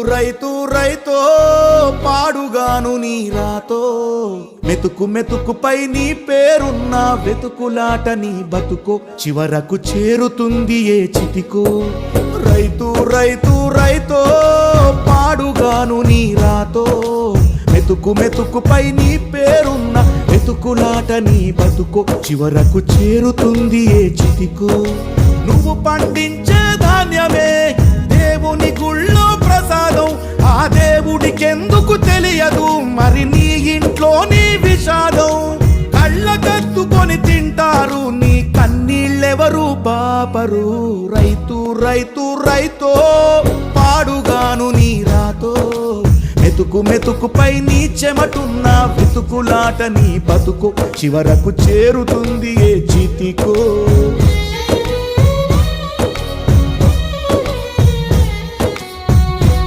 రైతు రైతో పాడుగాను నీ రాతో మెతుకు మెతుకుపై నీ పేరున్న వెతుకులాట నీ బతుకో చివరకు చేరుతుంది ఏ చితికో రైతు రైతు రైతో పాడుగాను నీ రాతో మెతుకు మెతుకుపై నీ పేరున్న వెతుకులాట నీ బతుకో చివరకు చేరుతుంది ఏ చితికో నువ్వు పండించే ధాన్యమే దేవుని గుళ్ళో ప్రసాదం ఆ దేవుడికెందుకు తెలియదు మరి నీ ఇంట్లో నీ విషాదం కళ్ళకత్తుకొని తింటారు నీ కన్నీళ్ళెవరు బాపరు రైతు రైతు రైతో పాడుగాను నీ రాతో మెతుకు మెతుకుపై నీ చెమటున్న వెతుకులాట నీ బతుకు చివరకు చేరుతుంది ఏ చితికో